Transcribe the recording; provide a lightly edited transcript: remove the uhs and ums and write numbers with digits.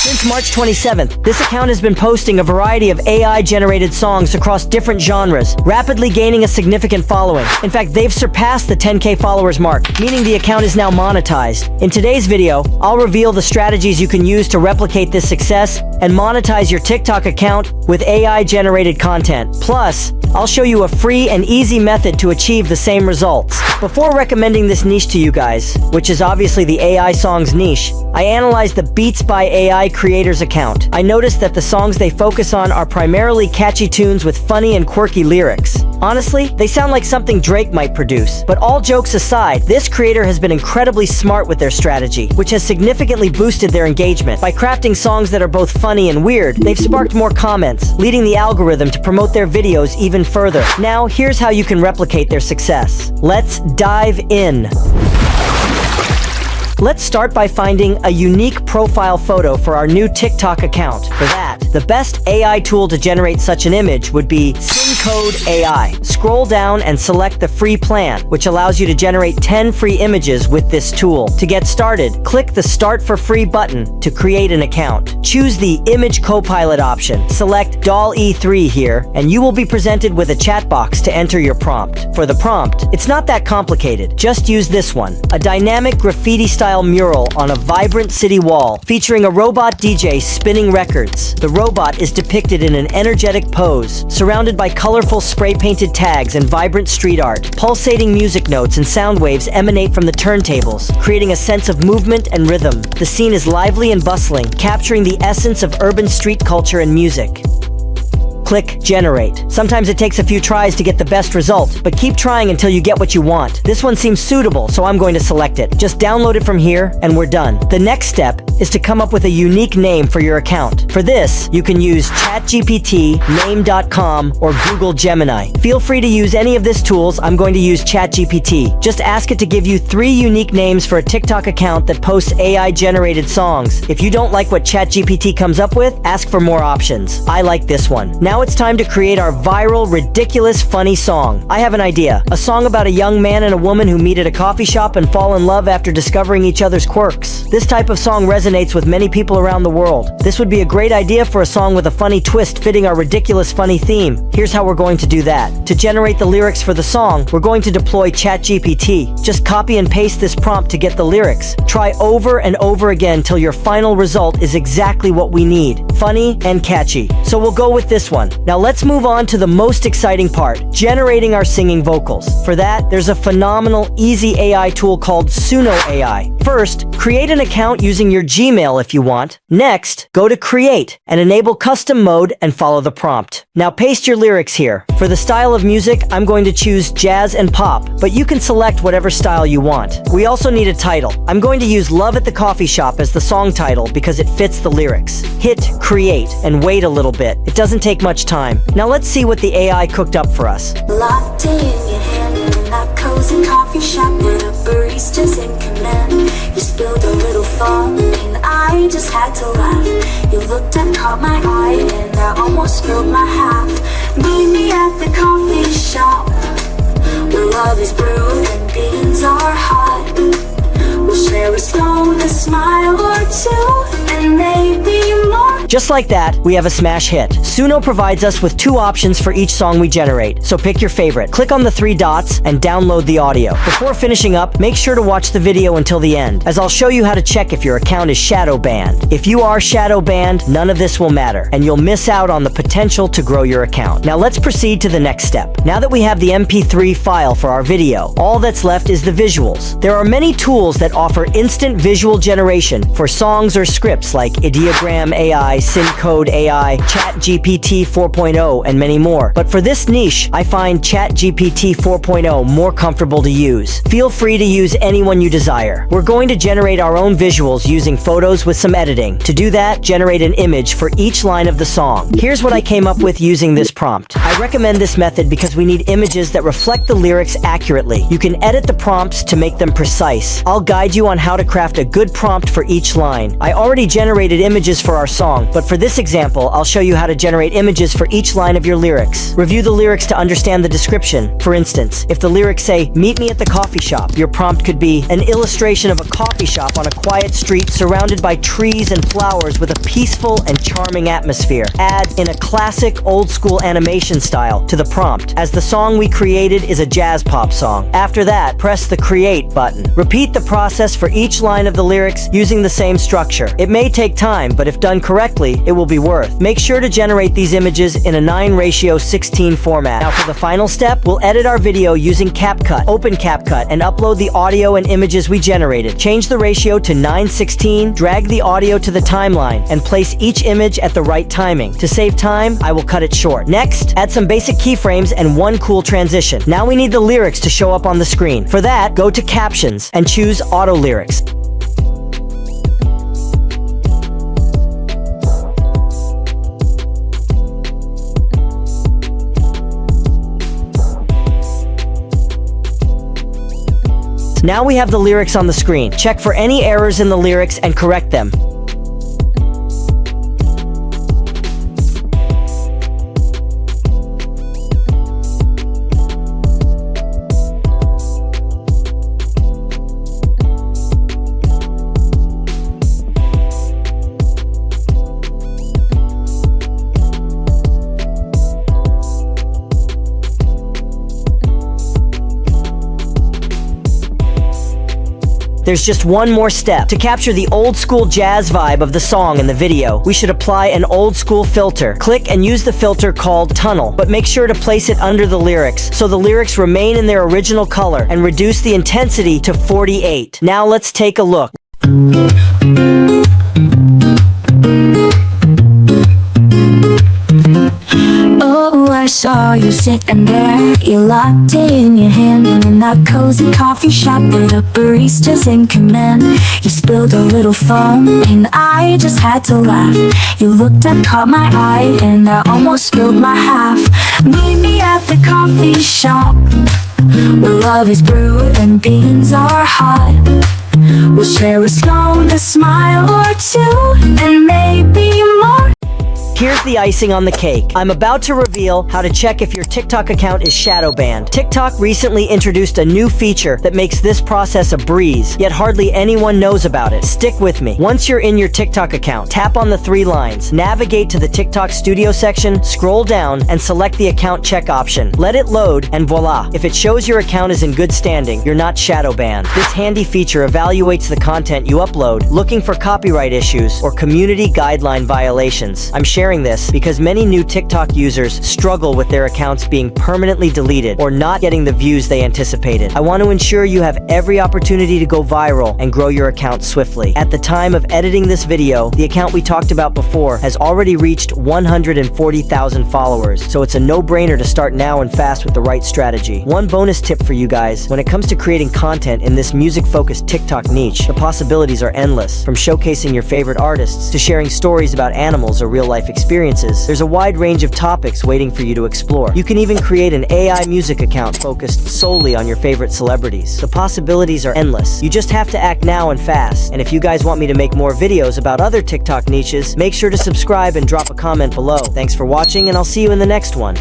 Since March 27th, this account has been posting a variety of AI-generated songs across different genres, rapidly gaining a significant following. In fact, they've surpassed the 10K followers mark, meaning the account is now monetized. In today's video, I'll reveal the strategies you can use to replicate this success and monetize your TikTok account with AI-generated content. Plus, I'll show you a free and easy method to achieve the same results. Before recommending this niche to you guys, which is obviously the AI songs niche, I analyzed the Beats by AI creators account. I noticed that the songs they focus on are primarily catchy tunes with funny and quirky lyrics. Honestly, they sound like something Drake might produce. But all jokes aside, this creator has been incredibly smart with their strategy, which has significantly boosted their engagement. By crafting songs that are both funny and weird, they've sparked more comments, leading the algorithm to promote their videos even further. Now, here's how you can replicate their success. Let's dive in. Let's start by finding a unique profile photo for our new TikTok account. For that, the best AI tool to generate such an image would be 𝐀𝐈 AI. Scroll down and select the free plan, which allows you to generate 10 free images with this tool. To get started, click the Start for Free button to create an account. Choose the Image Copilot option. Select 𝐀𝐈 here, and you will be presented with a chat box to enter your prompt. For the prompt, it's not that complicated. Just use this one. A dynamic graffiti-style mural on a vibrant city wall featuring a robot DJ spinning records. The robot is depicted in an energetic pose, surrounded by colorful spray-painted tags and vibrant street art. Pulsating music notes and sound waves emanate from the turntables, creating a sense of movement and rhythm. The scene is lively and bustling, capturing the essence of urban street culture and music. Click Generate. Sometimes it takes a few tries to get the best result, but keep trying until you get what you want. This one seems suitable, so I'm going to select it. Just download it from here, and we're done. The next step is to come up with a unique name for your account. For this, you can use ChatGPT, Name.com, or Google Gemini. Feel free to use any of these tools. I'm going to use ChatGPT. Just ask it to give you 3 unique names for a TikTok account that posts AI-generated songs. If you don't like what ChatGPT comes up with, ask for more options. I like this one. Now it's time to create our viral, ridiculous, funny song. I have an idea. A song about a young man and a woman who meet at a coffee shop and fall in love after discovering each other's quirks. This type of song resonates with many people around the world. This would be a great idea for a song with a funny twist fitting our ridiculous, funny theme. Here's how we're going to do that. To generate the lyrics for the song, we're going to deploy ChatGPT. Just copy and paste this prompt to get the lyrics. Try over and over again till your final result is exactly what we need. Funny and catchy. So we'll go with this one. Now let's move on to the most exciting part, generating our singing vocals. For that, there's a phenomenal, easy AI tool called Sora AI. First, create an account using your Gmail if you want. Next, go to Create and enable Custom Mode and follow the prompt. Now paste your lyrics here. For the style of music, I'm going to choose jazz and pop, but you can select whatever style you want. We also need a title. I'm going to use Love at the Coffee Shop as the song title because it fits the lyrics. Hit Create and wait a little bit. It doesn't take much time. Now let's see what the AI cooked up for us. Latte in your hand in that cozy coffee shop where the barista's in command. You spilled a little foam and I just had to laugh. You looked and caught my eye and I almost spilled my half. Meet me at the coffee shop where love is brewed and beans are hot. We'll share a stone, a smile or two, and maybe more. Just like that, we have a smash hit. Sora provides us with 2 options for each song we generate, so pick your favorite. Click on the 3 dots and download the audio. Before finishing up, make sure to watch the video until the end, as I'll show you how to check if your account is shadow banned. If you are shadow banned, none of this will matter, and you'll miss out on the potential to grow your account. Now let's proceed to the next step. Now that we have the MP3 file for our video, all that's left is the visuals. There are many tools that offer instant visual generation for songs or scripts like Elevenlabs AI, 𝐀𝐈 AI, ChatGPT 4.0, and many more. But for this niche, I find ChatGPT 4.0 more comfortable to use. Feel free to use any one you desire. We're going to generate our own visuals using photos with some editing. To do that, generate an image for each line of the song. Here's what I came up with using this prompt. I recommend this method because we need images that reflect the lyrics accurately. You can edit the prompts to make them precise. I'll guide you on how to craft a good prompt for each line. I already generated images for our song, song, but for this example, I'll show you how to generate images for each line of your lyrics. Review the lyrics to understand the description. For instance, if the lyrics say, "Meet me at the coffee shop," your prompt could be an illustration of a coffee shop on a quiet street surrounded by trees and flowers with a peaceful and charming atmosphere. Add in a classic old-school animation style to the prompt, as the song we created is a jazz pop song. After that, press the Create button. Repeat the process for each line of the lyrics using the same structure. It may take time, but if done correctly, it will be worth. Make sure to generate these images in a 9:16 format. Now for the final step, we'll edit our video using CapCut. Open CapCut and upload the audio and images we generated. Change the ratio to 9:16, drag the audio to the timeline, and place each image at the right timing. To save time, I will cut it short. Next, add some basic keyframes and one cool transition. Now we need the lyrics to show up on the screen. For that, go to Captions and choose Auto Lyrics. Now we have the lyrics on the screen. Check for any errors in the lyrics and correct them. There's just one more step. To capture the old school jazz vibe of the song in the video, we should apply an old school filter. Click and use the filter called Tunnel, but make sure to place it under the lyrics so the lyrics remain in their original color, and reduce the intensity to 48. Now let's take a look. Oh, I saw you sitting there. You locked it in your hand, and in that cozy coffee shop where the barista's in command. You spilled a little foam, and I just had to laugh. You looked up, caught my eye, and I almost spilled my half. Meet me at the coffee shop where love is brewed and beans are hot. We'll share a scone, a smile or two, and maybe more. Here's the icing on the cake. I'm about to reveal how to check if your TikTok account is shadow banned. TikTok recently introduced a new feature that makes this process a breeze, yet hardly anyone knows about it. Stick with me. Once you're in your TikTok account, tap on the three lines, navigate to the TikTok Studio section, scroll down, and select the account check option. Let it load, and voila. If it shows your account is in good standing, you're not shadow banned. This handy feature evaluates the content you upload, looking for copyright issues or community guideline violations. I'm sharing this because many new TikTok users struggle with their accounts being permanently deleted or not getting the views they anticipated. I want to ensure you have every opportunity to go viral and grow your account swiftly. At the time of editing this video, the account we talked about before has already reached 140,000 followers, so it's a no-brainer to start now and fast with the right strategy. One bonus tip for you guys: when it comes to creating content in this music-focused TikTok niche, the possibilities are endless. From showcasing your favorite artists to sharing stories about animals or real-life experiences, there's a wide range of topics waiting for you to explore. You can even create an AI music account focused solely on your favorite celebrities. The possibilities are endless. You just have to act now and fast. And if you guys want me to make more videos about other TikTok niches, make sure to subscribe and drop a comment below. Thanks for watching, and I'll see you in the next one.